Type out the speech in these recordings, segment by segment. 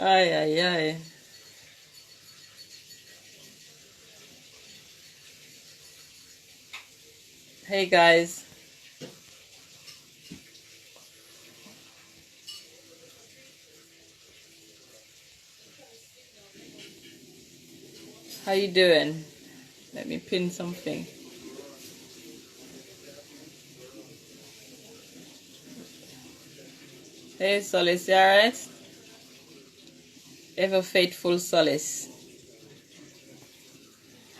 Ay, ay, ay. Hey guys. How you doing? Let me pin something. Hey Solace, you alright? Ever faithful Solace.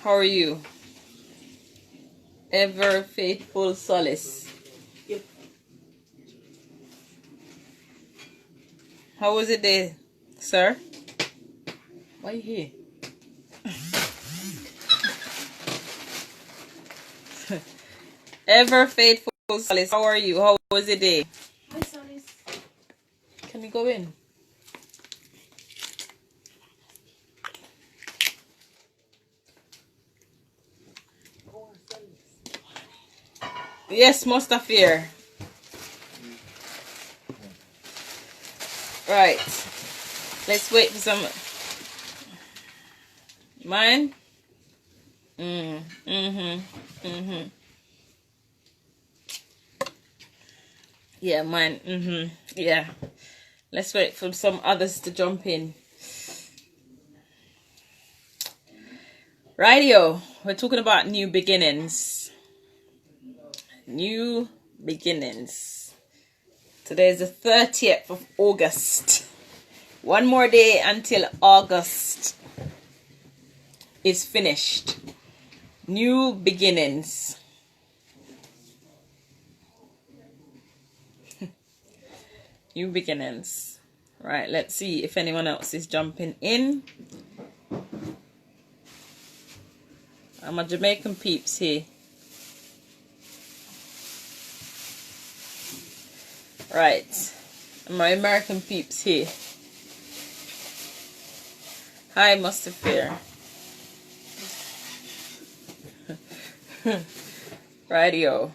How are you? Ever faithful Solace. How was it there, sir? Why are you here? Ever faithful Solace, how are you? How was it there? Hi, Solace. Can we go in? Yes, Mustafir. Right. Let's wait for some. Mine? Yeah, mine. Yeah. Let's wait for some others to jump in. Rightio. We're talking about new beginnings. New beginnings. Today is the 30th of August. One more day until August is finished. New beginnings. New beginnings. Right, let's see if anyone else is jumping in. My Jamaican peeps here. Right. My American peeps here. Hi, Mustafir. Radio.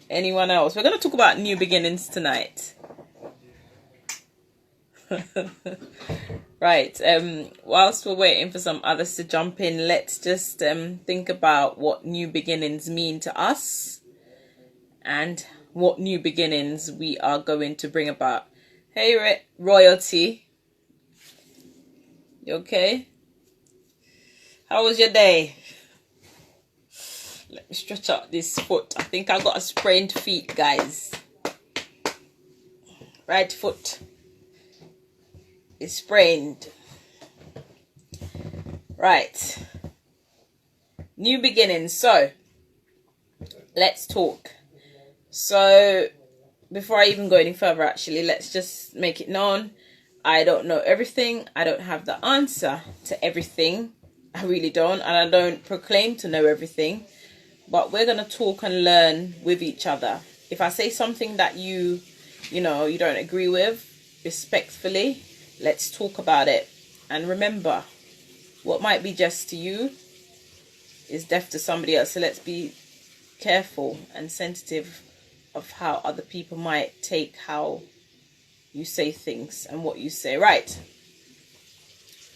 Anyone else? We're going to talk about new beginnings tonight. Right. Whilst we're waiting for some others to jump in, let's just think about what new beginnings mean to us and what new beginnings we are going to bring about. Hey, Royalty. You okay? How was your day? Let me stretch out this foot. I think I got a sprained feet, guys. Right foot is sprained. Right. New beginnings. So, let's talk. So, before I even go any further, actually, let's just make it known. I don't know everything. I don't have the answer to everything. I really don't. And I don't proclaim to know everything. But we're going to talk and learn with each other. If I say something that you don't agree with, respectfully, let's talk about it. And remember, what might be just to you is deaf to somebody else. So let's be careful and sensitive of how other people might take how you say things and what you say. Right.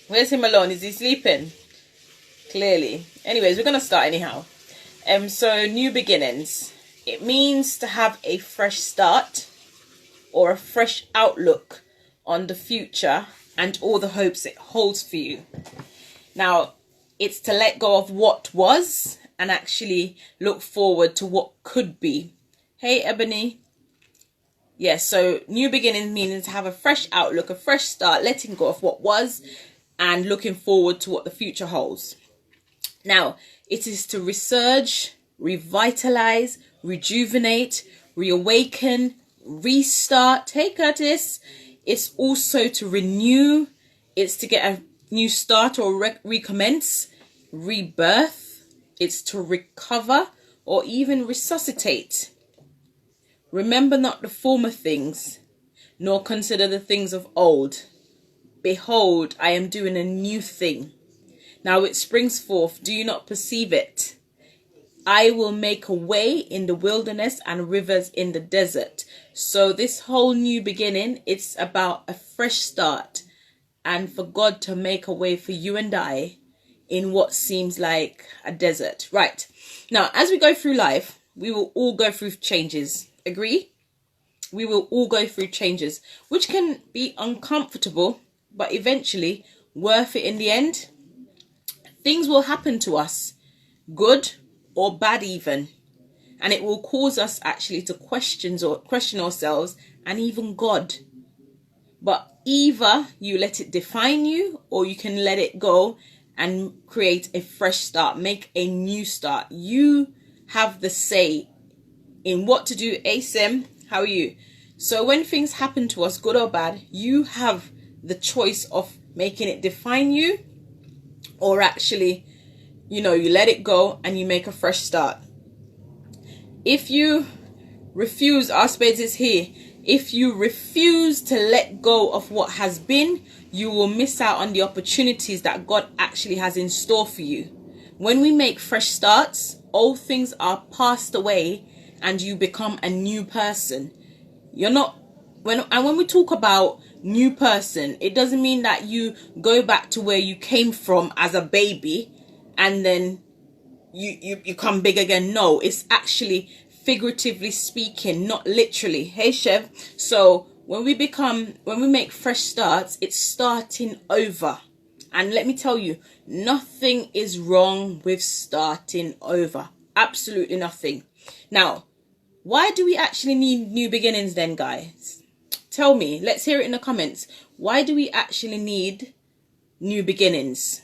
Where's him alone? Is he sleeping? Clearly. Anyways, we're going to start anyhow. So new beginnings. It means to have a fresh start or a fresh outlook on the future and all the hopes it holds for you. Now, it's to let go of what was and actually look forward to what could be. Hey, Ebony. Yes, so new beginnings means to have a fresh outlook, a fresh start, letting go of what was and looking forward to what the future holds. Now, it is to resurge, revitalize, rejuvenate, reawaken, restart. Hey, Curtis. It's also to renew. It's to get a new start or recommence, rebirth. It's to recover or even resuscitate. Remember not the former things, nor consider the things of old. Behold, I am doing a new thing. Now it springs forth. Do you not perceive it? I will make a way in the wilderness and rivers in the desert. So this whole new beginning, it's about a fresh start, and for God to make a way for you and I in what seems like a desert. Right. Now, as we go through life, we will all go through changes. Agree? We will all go through changes, which can be uncomfortable, but eventually worth it in the end. Things will happen to us, good or bad even, and it will cause us actually to question ourselves and even God. But either you let it define you, or you can let it go and create a fresh start, make a new start. You have the say in what to do. ASM, how are you? So when things happen to us, good or bad, you have the choice of making it define you, or actually, you let it go and you make a fresh start. If you refuse, our spades is here. If you refuse to let go of what has been, you will miss out on the opportunities that God actually has in store for you. When we make fresh starts, old things are passed away and you become a new person. When we talk about new person, it doesn't mean that you go back to where you came from as a baby and then you come big again. No, it's actually figuratively speaking, not literally. Hey Chev. So when we make fresh starts, it's starting over. And let me tell you, nothing is wrong with starting over. Absolutely nothing. Now, why do we actually need new beginnings then, guys? Tell me, let's hear it in the comments. Why do we actually need new beginnings?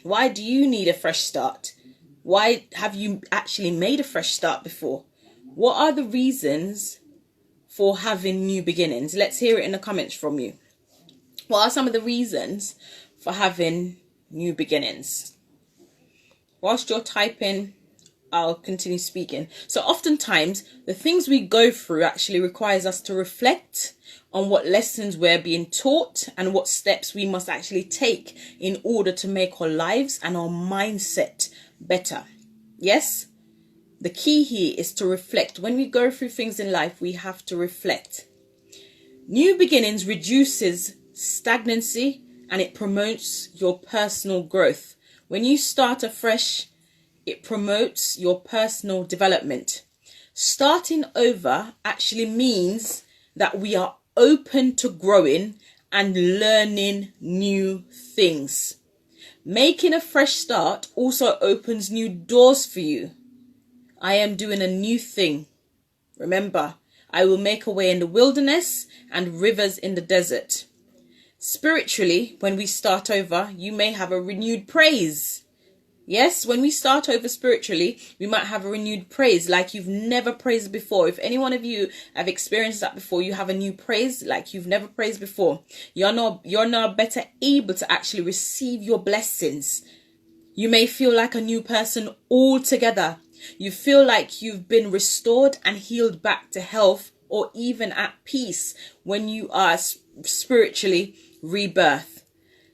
Why do you need a fresh start? Why have you actually made a fresh start before? What are the reasons for having new beginnings? Let's hear it in the comments from you. What are some of the reasons for having new beginnings? Whilst you're typing, I'll continue speaking. So oftentimes, the things we go through actually requires us to reflect on what lessons we're being taught and what steps we must actually take in order to make our lives and our mindset better. Yes? The key here is to reflect. When we go through things in life, we have to reflect. New beginnings reduces stagnancy and it promotes your personal growth. When you start afresh, it promotes your personal development. Starting over actually means that we are open to growing and learning new things. Making a fresh start also opens new doors for you. I am doing a new thing. Remember, I will make a way in the wilderness and rivers in the desert. Spiritually, when we start over, you may have a renewed praise. Yes, when we start over spiritually, we might have a renewed praise like you've never praised before. If any one of you have experienced that before, you have a new praise like you've never praised before. You're now better able to actually receive your blessings. You may feel like a new person altogether. You feel like you've been restored and healed back to health or even at peace when you are spiritually rebirthed.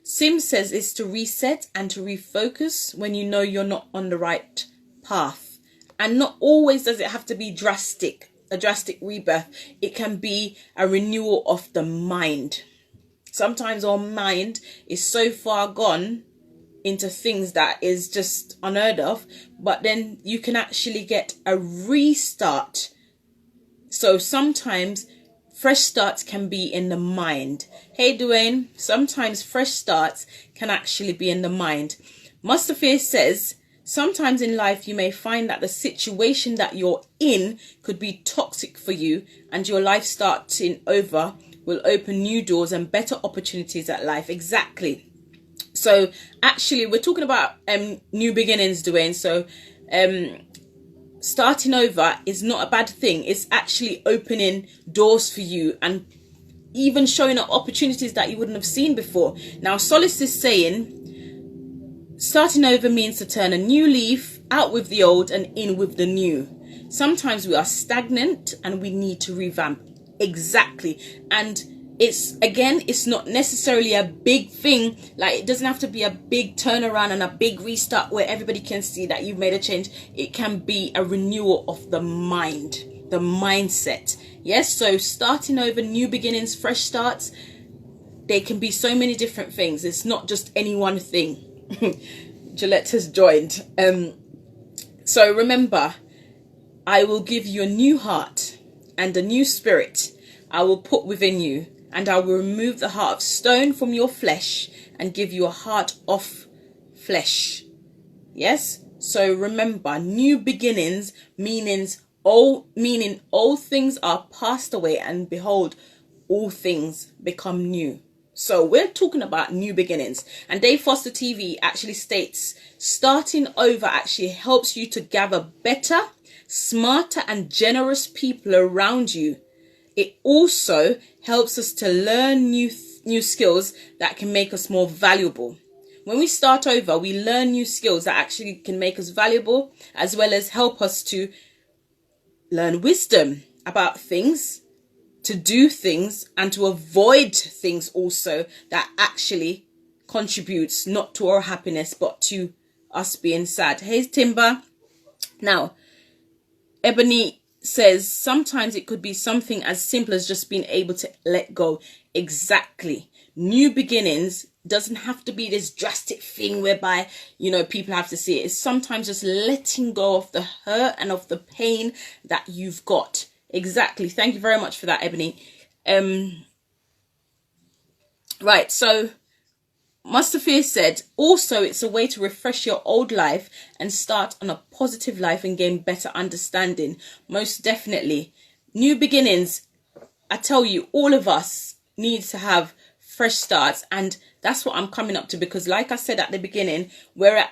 Sim says it's to reset and to refocus when you know you're not on the right path. And not always does it have to be a drastic rebirth. It can be a renewal of the mind. Sometimes our mind is so far gone into things that is just unheard of, but then you can actually get a restart. So sometimes fresh starts can be in the mind. Hey Dwayne, sometimes fresh starts can actually be in the mind. Mustafa says, sometimes in life you may find that the situation that you're in could be toxic for you, and your life starting over will open new doors and better opportunities at life. Exactly. So actually we're talking about new beginnings, Dwayne. So starting over is not a bad thing. It's actually opening doors for you and even showing up opportunities that you wouldn't have seen before. Now, Solace is saying starting over means to turn a new leaf, out with the old and in with the new. Sometimes we are stagnant and we need to revamp. Exactly. And it's not necessarily a big thing. Like, it doesn't have to be a big turnaround and a big restart where everybody can see that you've made a change. It can be a renewal of the mind, the mindset. Yes, so starting over, new beginnings, fresh starts, they can be so many different things. It's not just any one thing. Gillette has joined. So remember, I will give you a new heart and a new spirit I will put within you, and I will remove the heart of stone from your flesh and give you a heart of flesh. Yes? So remember, new beginnings meaning all things are passed away, and behold, all things become new. So we're talking about new beginnings. And Dave Foster TV actually states, starting over actually helps you to gather better, smarter and generous people around you. It also helps us to learn new skills that can make us more valuable. When we start over, we learn new skills that actually can make us valuable, as well as help us to learn wisdom about things, to do things, and to avoid things also that actually contributes not to our happiness, but to us being sad. Hey, Timber. Now, Ebony says sometimes it could be something as simple as just being able to let go. Exactly. New beginnings doesn't have to be this drastic thing whereby, you know, people have to see it. It's sometimes just letting go of the hurt and of the pain that you've got. Exactly. Thank you very much for that, Ebony. Right. So Mustafa said, also, it's a way to refresh your old life and start on a positive life and gain better understanding. Most definitely. New beginnings. I tell you, all of us need to have fresh starts, and that's what I'm coming up to, because like I said at the beginning, we're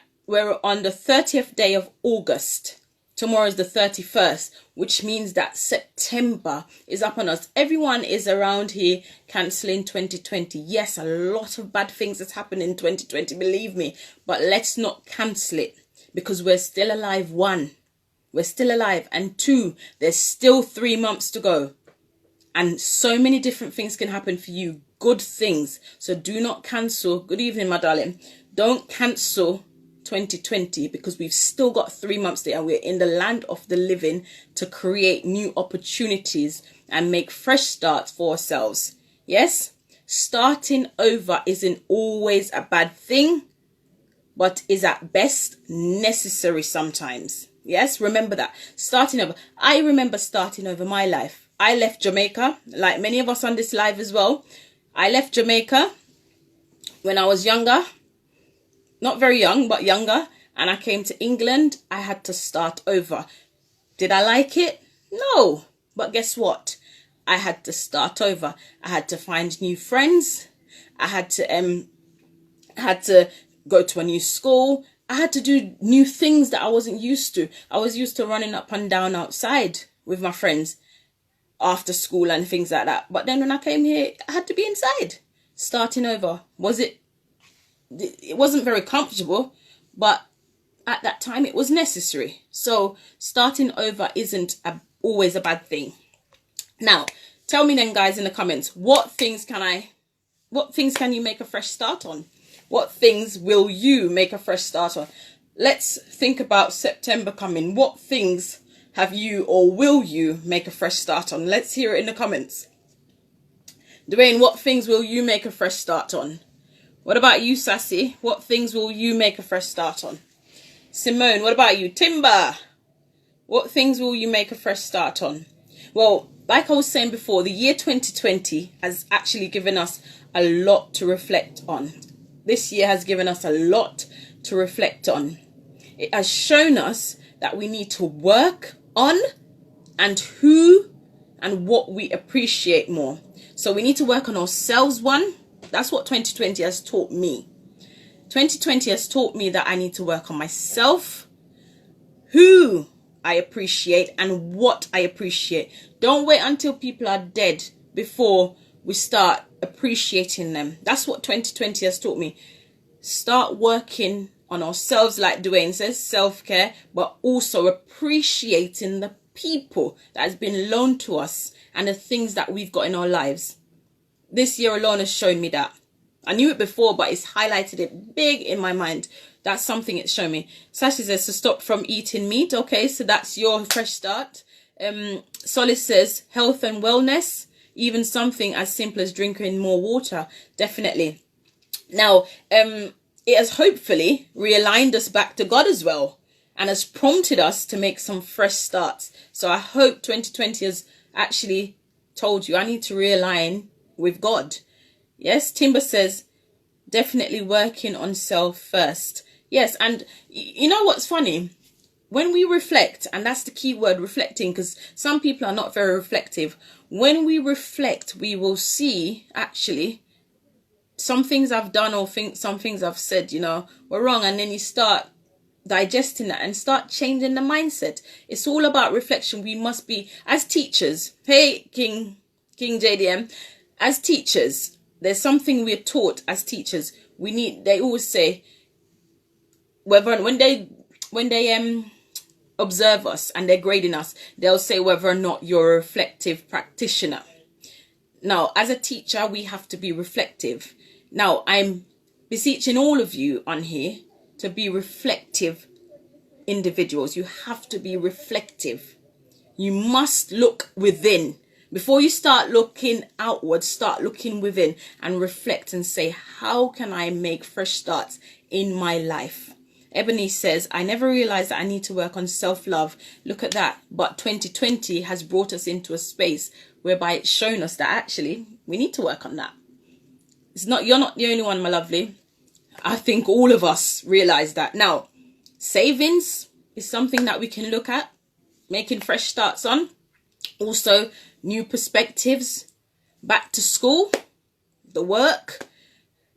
on the 30th day of August. Tomorrow is the 31st, which means that September is up on us. Everyone is around here cancelling 2020. Yes, a lot of bad things has happened in 2020, believe me, but let's not cancel it, because we're still alive. One, we're still alive, and two, there's still 3 months to go. And so many different things can happen for you. Good things. So do not cancel. Good evening, my darling. Don't cancel 2020, because we've still got 3 months there, and we're in the land of the living to create new opportunities and make fresh starts for ourselves. Yes? Starting over isn't always a bad thing, but is at best necessary sometimes. Yes? Remember that. Starting over. I remember starting over my life. I left Jamaica, like many of us on this live as well. I left Jamaica when I was younger, not very young, but younger. And I came to England. I had to start over. Did I like it? No. But guess what? I had to start over. I had to find new friends. I had to go to a new school. I had to do new things that I wasn't used to. I was used to running up and down outside with my friends after school and things like that. But then when I came here, I had to be inside. Starting over. It wasn't very comfortable, but at that time it was necessary. So starting over isn't always a bad thing. Now, tell me then, guys, in the comments, what things can you make a fresh start on? What things will you make a fresh start on? Let's think about September coming. What things have you or will you make a fresh start on? Let's hear it in the comments. Dwayne, what things will you make a fresh start on? What about you, Sassy? What things will you make a fresh start on? Simone, what about you? Timber, what things will you make a fresh start on? Well, like I was saying before, the year 2020 has actually given us a lot to reflect on. This year has given us a lot to reflect on. It has shown us that we need to work on and who and what we appreciate more. So we need to work on ourselves. One, that's what 2020 has taught me. 2020 has taught me that I need to work on myself, who I appreciate and what I appreciate. Don't wait until people are dead before we start appreciating them. That's what 2020 has taught me. Start working on ourselves, like Dwayne says, self-care, but also appreciating the people that has been loaned to us and the things that we've got in our lives. This year alone has shown me that. I knew it before, but it's highlighted it big in my mind. That's something it's shown me. Sashi says to stop from eating meat. Okay, so that's your fresh start. Solis says health and wellness. even something as simple as drinking more water. Definitely. Now, it has hopefully realigned us back to God as well, and has prompted us to make some fresh starts. So I hope 2020 has actually told you, I need to realign with God. Yes, Timber says, definitely working on self first. Yes, and you know what's funny? When we reflect, and that's the key word, reflecting, because some people are not very reflective. When we reflect, we will see actually some things I've done or some things I've said, were wrong. And then you start digesting that and start changing the mindset. It's all about reflection. We must be, as teachers, hey, King JDM, as teachers, there's something we're taught as teachers. They always say, when they observe us and they're grading us, they'll say whether or not you're a reflective practitioner. Now, as a teacher, we have to be reflective. Now, I'm beseeching all of you on here to be reflective individuals. You have to be reflective. You must look within. Before you start looking outwards, start looking within and reflect and say, how can I make fresh starts in my life? Ebony says, I never realized that I need to work on self-love. Look at that. But 2020 has brought us into a space whereby it's shown us that actually we need to work on that. You're not the only one, my lovely. I think all of us realize that. Now, savings is something that we can look at, making fresh starts on. Also, new perspectives, back to school, the work.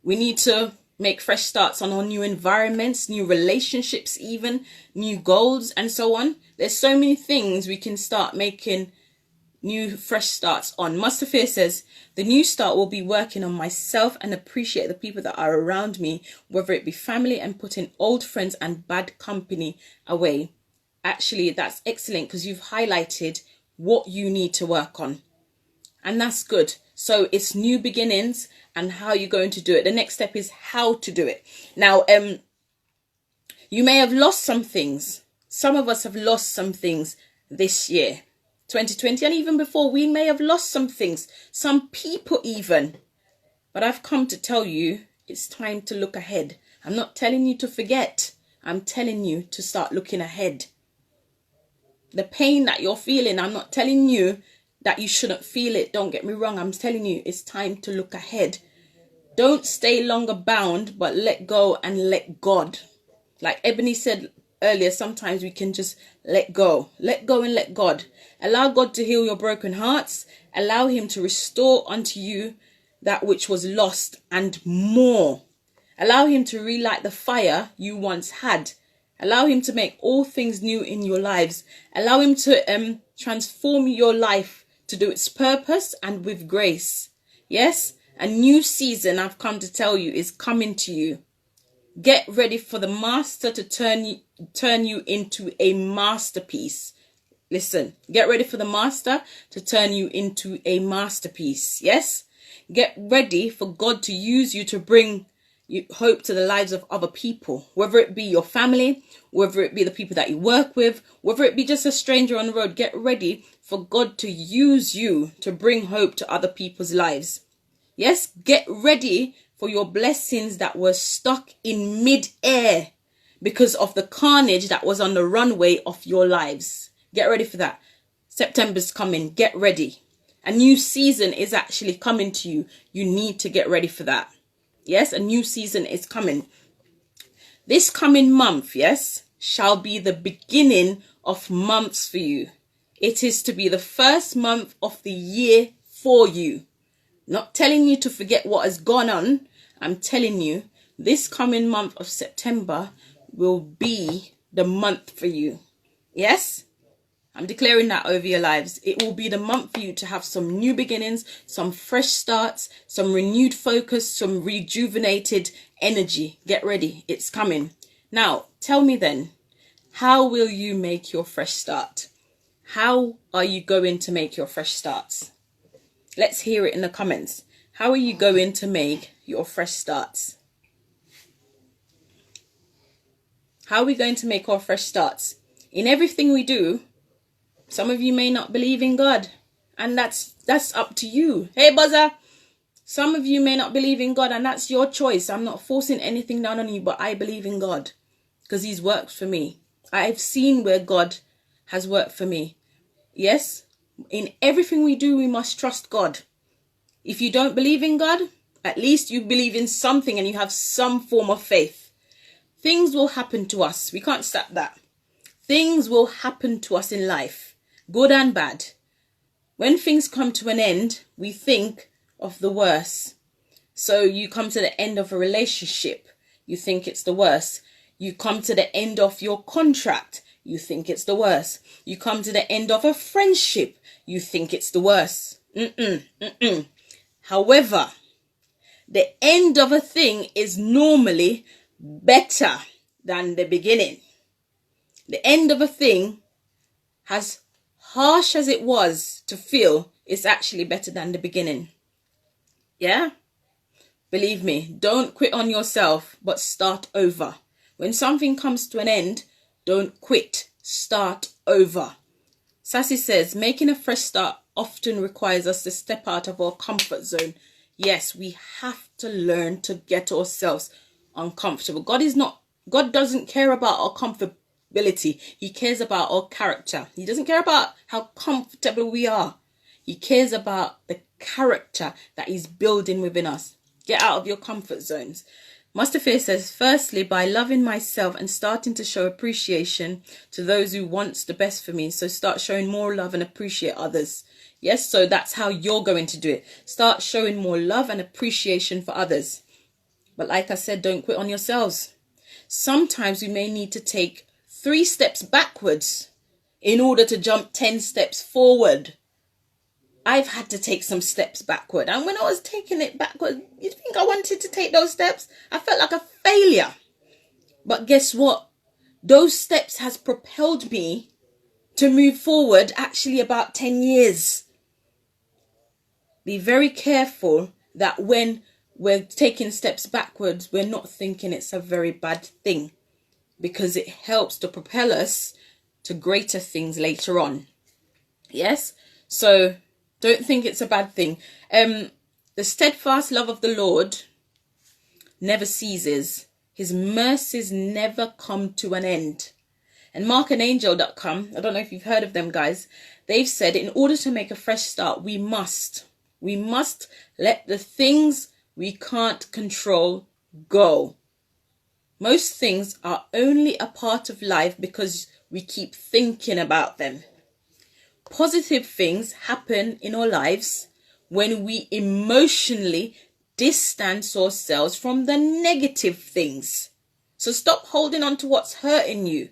We need to make fresh starts on our new environments, new relationships, even new goals and so on. There's so many things we can start making new fresh starts on. Mustafa says, the new start will be working on myself and appreciate the people that are around me, whether it be family, and putting old friends and bad company away. Actually, that's excellent, because you've highlighted what you need to work on, and that's good. So it's new beginnings and how you're going to do it. The next step is how to do it. Now, you may have lost some things. Some of us have lost some things this year, 2020, and even before. We may have lost some things, some people even. But I've come to tell you, it's time to look ahead. I'm not telling you to forget. I'm telling you to start looking ahead. The pain that you're feeling, I'm not telling you that you shouldn't feel it. Don't get me wrong. I'm telling you, it's time to look ahead. Don't stay longer bound, but let go and let God. Like Ebony said earlier, sometimes we can just let go. Let go and let God. Allow God to heal your broken hearts. Allow him to restore unto you that which was lost and more. Allow him to relight the fire you once had. Allow him to make all things new in your lives. Allow him to transform your life to do its purpose and with grace. Yes, a new season, I've come to tell you, is coming to you. Get ready for the master to turn you into a masterpiece. Listen, get ready for the master to turn you into a masterpiece. Yes, get ready for God to use you to bring hope to the lives of other people, whether it be your family, whether it be the people that you work with, whether it be just a stranger on the road. Get ready for God to use you to bring hope to other people's lives. Yes, get ready for your blessings that were stuck in mid-air because of the carnage that was on the runway of your lives. Get ready for that. September's coming. Get ready. A new season is actually coming to you. You need to get ready for that. Yes, a new season is coming. This coming month, yes, shall be the beginning of months for you. It is to be the first month of the year for you. Not telling you to forget what has gone on. I'm telling you, this coming month of September will be the month for you. Yes? I'm declaring that over your lives. It will be the month for you to have some new beginnings, some fresh starts, some renewed focus, some rejuvenated energy. Get ready. It's coming. Now, tell me then, how will you make your fresh start? How are you going to make your fresh starts? Let's hear it in the comments. How are you going to make your fresh starts? How are we going to make our fresh starts? In everything we do, some of you may not believe in God, And that's up to you. Hey, buzzer. Some of you may not believe in God, and that's your choice. I'm not forcing anything down on you, but I believe in God because he's worked for me. I've seen where God has worked for me. Yes, in everything we do, we must trust God. If you don't believe in God, at least you believe in something and you have some form of faith. Things will happen to us. We can't stop that. Things will happen to us in life, good and bad. When things come to an end, we think of the worst. So you come to the end of a relationship, you think it's the worst. You come to the end of your contract, you think it's the worst. You come to the end of a friendship, you think it's the worst. However, the end of a thing is normally better than the beginning. The end of a thing, as harsh as it was to feel, is actually better than the beginning. Yeah? Believe me, don't quit on yourself, but start over. When something comes to an end, don't quit. Start over. Sassy says, making a fresh start often requires us to step out of our comfort zone. Yes, we have to learn to get ourselves uncomfortable. God doesn't care about our comfortability. He cares about our character. He doesn't care about how comfortable we are. He cares about the character that he's building within us. Get out of your comfort zones. Mustafa says, firstly, by loving myself and starting to show appreciation to those who want the best for me. So start showing more love and appreciate others. Yes, so that's how you're going to do it. Start showing more love and appreciation for others. But like I said, don't quit on yourselves. Sometimes we may need to take 3 steps backwards in order to jump 10 steps forward. I've had to take some steps backward. And when I was taking it backward, you think I wanted to take those steps? I felt like a failure. But guess what? Those steps has propelled me to move forward actually about 10 years. Be very careful that when we're taking steps backwards, we're not thinking it's a very bad thing, because it helps to propel us to greater things later on. Yes? So don't think it's a bad thing. The steadfast love of the Lord never ceases. His mercies never come to an end. And markandangel.com, I don't know if you've heard of them, guys. They've said in order to make a fresh start, we must let the things we can't control go. Most things are only a part of life because we keep thinking about them. Positive things happen in our lives when we emotionally distance ourselves from the negative things. So stop holding on to what's hurting you.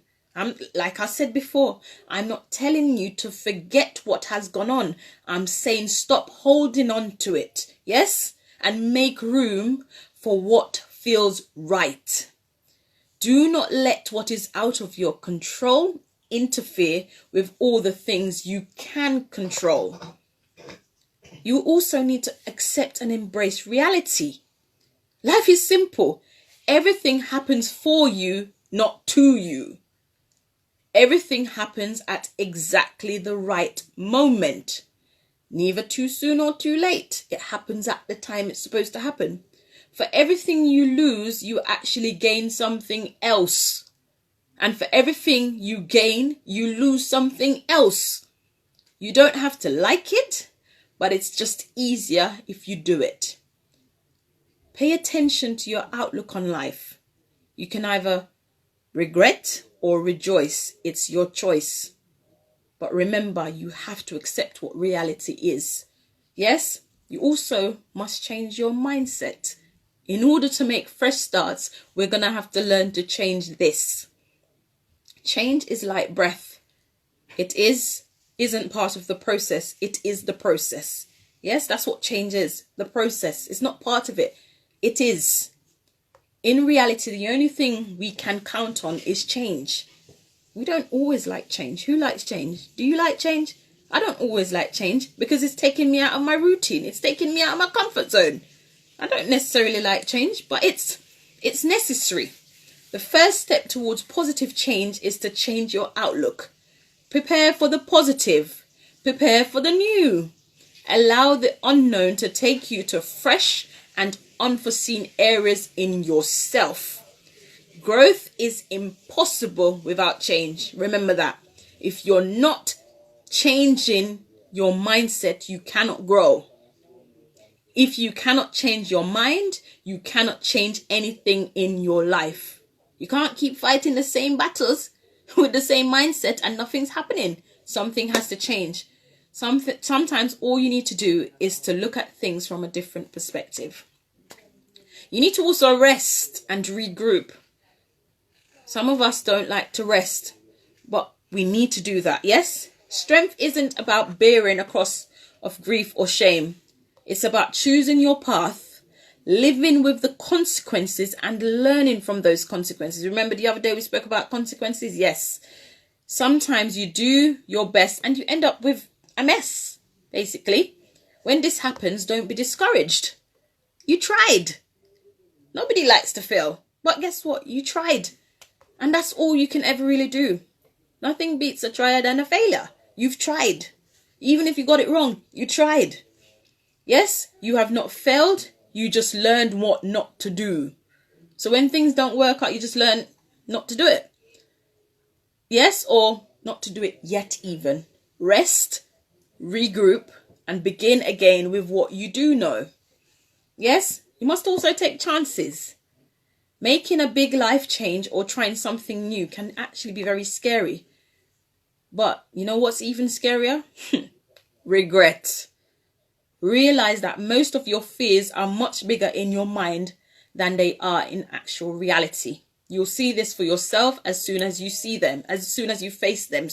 Like I said before, I'm not telling you to forget what has gone on. I'm saying stop holding on to it. Yes? And make room for what feels right. Do not let what is out of your control interfere with all the things you can control. You also need to accept and embrace reality. Life is simple. Everything happens for you, not to you. Everything happens at exactly the right moment. Neither too soon or too late. It happens at the time it's supposed to happen. For everything you lose, you actually gain something else. And for everything you gain, you lose something else. You don't have to like it, but it's just easier if you do it. Pay attention to your outlook on life. You can either regret or rejoice. It's your choice. But remember, you have to accept what reality is. Yes, you also must change your mindset. In order to make fresh starts, we're going to have to learn to change this. Change is like breath. It isn't part of the process. It is the process. Yes, that's what change is. The process. It's not part of it. It is. In reality, the only thing we can count on is change. We don't always like change. Who likes change? Do you like change? I don't always like change because it's taking me out of my routine. It's taking me out of my comfort zone. I don't necessarily like change, but it's necessary. The first step towards positive change is to change your outlook. Prepare for the positive. Prepare for the new. Allow the unknown to take you to fresh and unforeseen areas in yourself. Growth is impossible without change. Remember that. If you're not changing your mindset, you cannot grow. If you cannot change your mind, you cannot change anything in your life. You can't keep fighting the same battles with the same mindset and nothing's happening. Something has to change. Sometimes all you need to do is to look at things from a different perspective. You need to also rest and regroup. Some of us don't like to rest, but we need to do that, yes? Strength isn't about bearing a cross of grief or shame. It's about choosing your path, living with the consequences and learning from those consequences. Remember the other day we spoke about consequences? Yes. Sometimes you do your best and you end up with a mess, basically. When this happens, don't be discouraged. You tried. Nobody likes to fail. But guess what? You tried. And that's all you can ever really do. Nothing beats a triad and a failure. You've tried. Even if you got it wrong, you tried. Yes, you have not failed. You just learned what not to do. So when things don't work out, you just learn not to do it. Yes, or not to do it yet even. Rest, regroup, and begin again with what you do know. Yes, you must also take chances. Making a big life change or trying something new can actually be very scary. But you know what's even scarier? Regret. Realize that most of your fears are much bigger in your mind than they are in actual reality. You'll see this for yourself as soon as you see them, as soon as you face them,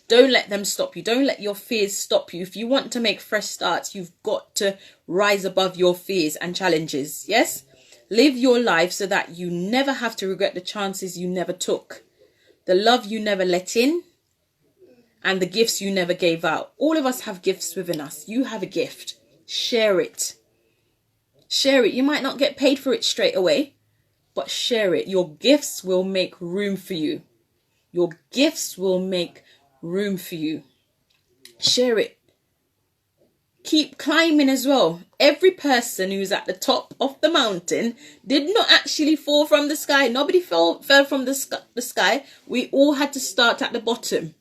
Don't let them stop you. Don't let your fears stop you. If you want to make fresh starts, you've got to rise above your fears and challenges. Yes? Live your life so that you never have to regret the chances you never took, the love you never let in, and the gifts you never gave out. All of us have gifts within us. You have a gift. Share it. Share it. You might not get paid for it straight away, but share it. Your gifts will make room for you. Your gifts will make room for you. Share it. Keep climbing as well. Every person who's at the top of the mountain did not actually fall from the sky. Nobody fell from the sky. We all had to start at the bottom.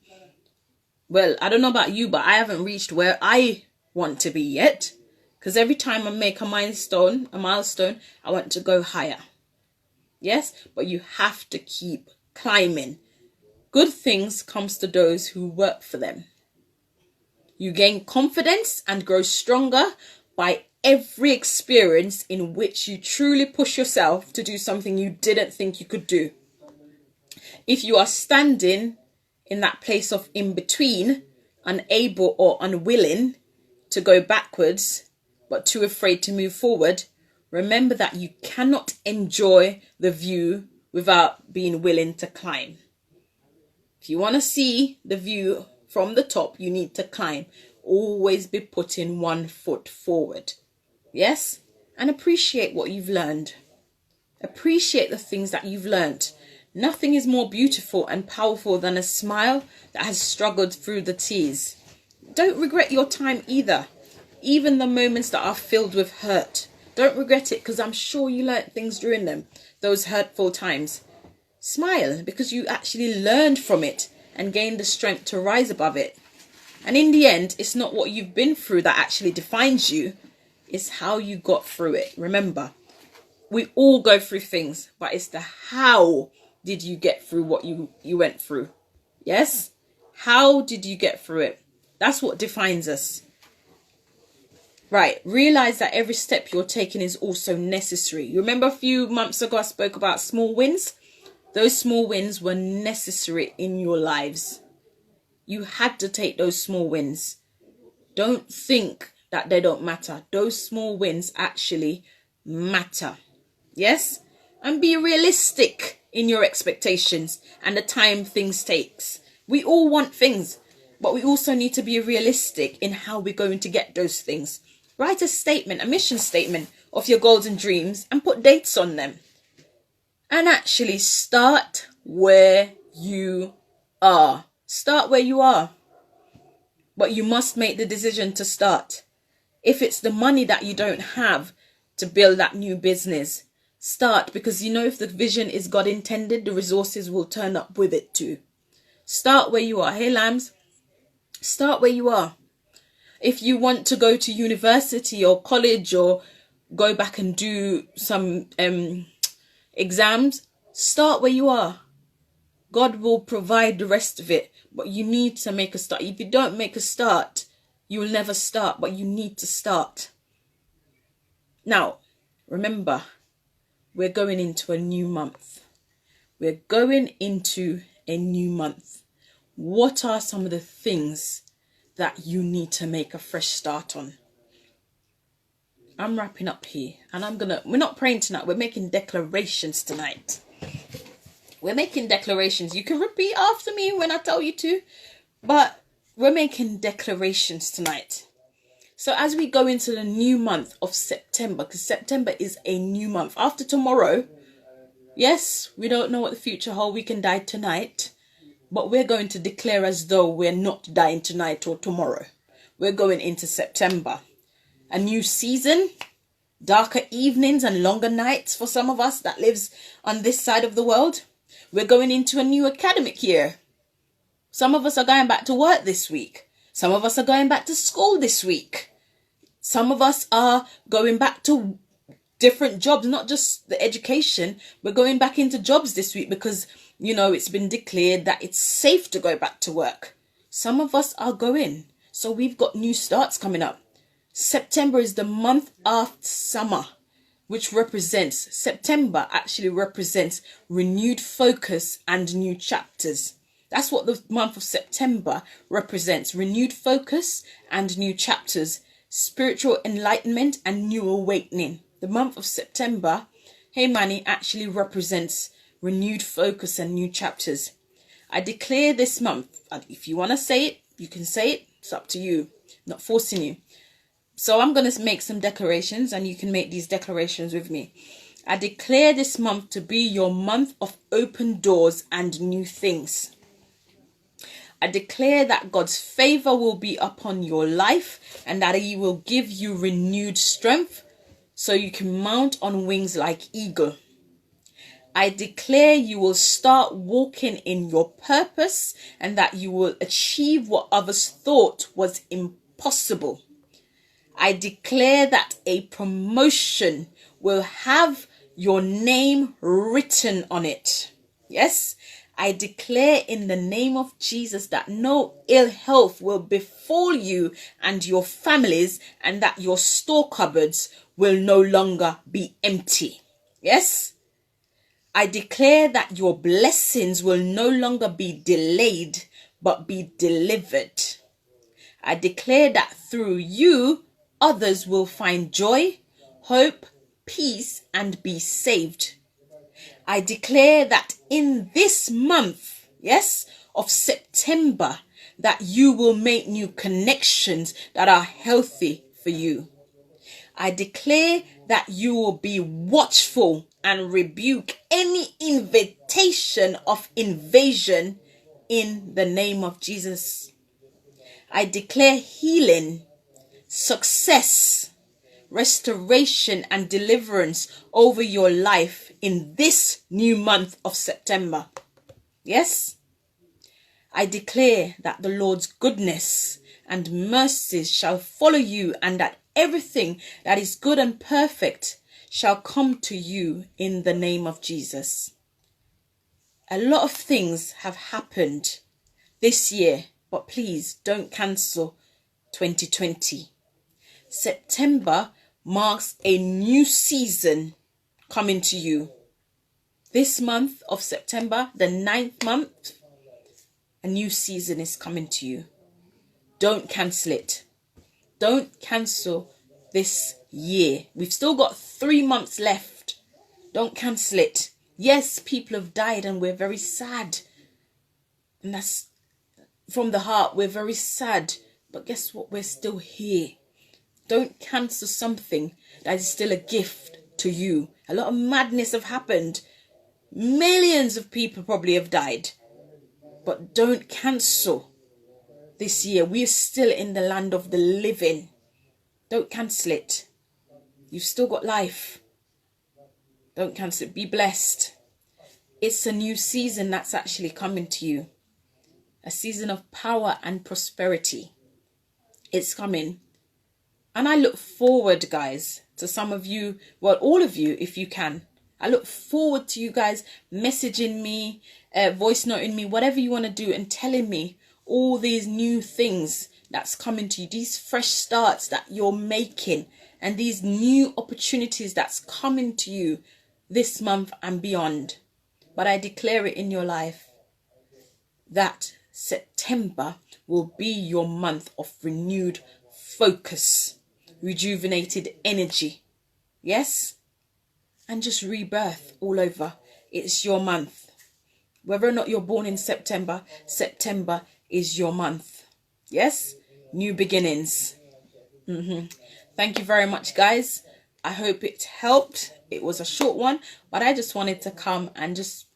Well, I don't know about you, but I haven't reached where I want to be yet. Because every time I make a milestone, I want to go higher. Yes, but you have to keep climbing. Good things comes to those who work for them. You gain confidence and grow stronger by every experience in which you truly push yourself to do something you didn't think you could do. If you are standing in that place of in between, unable or unwilling to go backwards, but too afraid to move forward, remember that you cannot enjoy the view without being willing to climb. If you want to see the view from the top, you need to climb. Always be putting one foot forward. Yes? And appreciate what you've learned. Appreciate the things that you've learned. Nothing is more beautiful and powerful than a smile that has struggled through the tears. Don't regret your time either. Even the moments that are filled with hurt. Don't regret it, because I'm sure you learned things during them, those hurtful times. Smile, because you actually learned from it and gained the strength to rise above it. And in the end, it's not what you've been through that actually defines you. It's how you got through it. Remember, we all go through things, but it's the how did you get through what you went through. Yes? How did you get through it? That's what defines us. Right. Realize that every step you're taking is also necessary. You remember a few months ago I spoke about small wins? Those small wins were necessary in your lives. You had to take those small wins. Don't think that they don't matter. Those small wins actually matter. Yes? And be realistic in your expectations and the time things takes. We all want things, but we also need to be realistic in how we're going to get those things. Write a statement, a mission statement of your goals and dreams and put dates on them. And actually start where you are. Start where you are. but you must make the decision to start. If it's the money that you don't have to build that new business, start, because you know if the vision is God intended, the resources will turn up with it too. Start where you are. Hey lambs, start where you are. If you want to go to university or college or go back and do some exams, start where you are. God will provide the rest of it, but you need to make a start. If you don't make a start, you will never start, but you need to start. Now, remember, we're going into a new month. We're going into a new month. What are some of the things that you need to make a fresh start on? I'm wrapping up here, and we're not praying tonight, we're making declarations tonight. We're making declarations. You can repeat after me when I tell you to, but we're making declarations tonight. So as we go into the new month of September, because September is a new month. After tomorrow, yes, we don't know what the future holds. We can die tonight, but we're going to declare as though we're not dying tonight or tomorrow. We're going into September. A new season, darker evenings and longer nights for some of us that lives on this side of the world. We're going into a new academic year. Some of us are going back to work this week. Some of us are going back to school this week. Some of us are going back to different jobs, not just the education. We're going back into jobs this week because, you know, it's been declared that it's safe to go back to work. Some of us are going. So we've got new starts coming up. September is the month after summer, which represents, September actually represents renewed focus and new chapters. That's what the month of September represents, renewed focus and new chapters, spiritual enlightenment and new awakening. The month of September, hey Manny, actually represents renewed focus and new chapters. I declare this month, if you want to say it, you can say it, it's up to you, I'm not forcing you. So I'm going to make some declarations and you can make these declarations with me. I declare this month to be your month of open doors and new things. I declare that God's favor will be upon your life and that he will give you renewed strength so you can mount on wings like eagle. I declare you will start walking in your purpose and that you will achieve what others thought was impossible. I declare that a promotion will have your name written on it. Yes, I declare in the name of Jesus that no ill health will befall you and your families and that your store cupboards will no longer be empty. Yes, I declare that your blessings will no longer be delayed but be delivered. I declare that through you, others will find joy, hope, peace, and be saved. I declare that in this month, yes, of September, that you will make new connections that are healthy for you. I declare that you will be watchful and rebuke any invitation of invasion in the name of Jesus. I declare healing, success, restoration and deliverance over your life in this new month of September. Yes, I declare that the Lord's goodness and mercies shall follow you and that everything that is good and perfect shall come to you in the name of Jesus. A lot of things have happened this year, but please don't cancel 2020. September marks a new season coming to you. This month of September, the 9th month, a new season is coming to you. Don't cancel it. Don't cancel this year. We've still got 3 months left. Don't cancel it. Yes, people have died and we're very sad. And that's from the heart. We're very sad. But guess what? We're still here. Don't cancel something that is still a gift to you. A lot of madness have happened. Millions of people probably have died. But don't cancel this year. We're still in the land of the living. Don't cancel it. You've still got life. Don't cancel it. Be blessed. It's a new season that's actually coming to you. A season of power and prosperity. It's coming. And I look forward, guys, to some of you, well, all of you, if you can. I look forward to you guys messaging me, voice noting me, whatever you want to do, and telling me all these new things that's coming to you, these fresh starts that you're making, and these new opportunities that's coming to you this month and beyond. But I declare it in your life that September will be your month of renewed focus, rejuvenated energy. Yes? And just rebirth all over. It's your month. Whether or not you're born in September, September is your month. Yes? New beginnings. Thank you very much, guys. I hope it helped. It was a short one, but I just wanted to come and just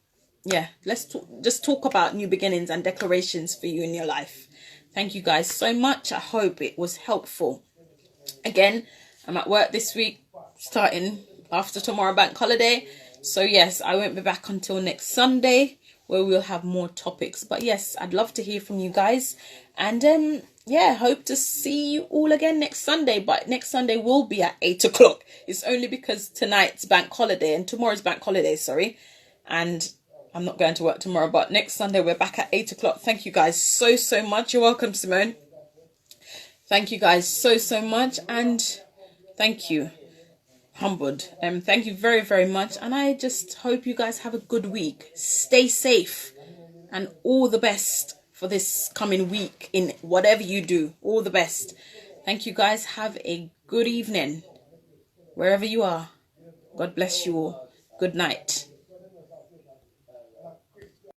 talk about new beginnings and declarations for you in your life. Thank you guys so much. I hope it was helpful. Again, I'm at work this week, starting after tomorrow bank holiday. So yes, I won't be back until next Sunday, where we'll have more topics. But yes, I'd love to hear from you guys. And hope to see you all again next Sunday. But next Sunday will be at 8 o'clock. It's only because tonight's bank holiday and tomorrow's bank holiday, and I'm not going to work tomorrow, but next Sunday we're back at 8 o'clock. Thank you guys so much. You're welcome, Simone. Thank you guys so much, and thank you, Humbled. Thank you very much, and I just hope you guys have a good week. Stay safe, and all the best for this coming week in whatever you do. All the best. Thank you guys. Have a good evening wherever you are. God bless you all. Good night.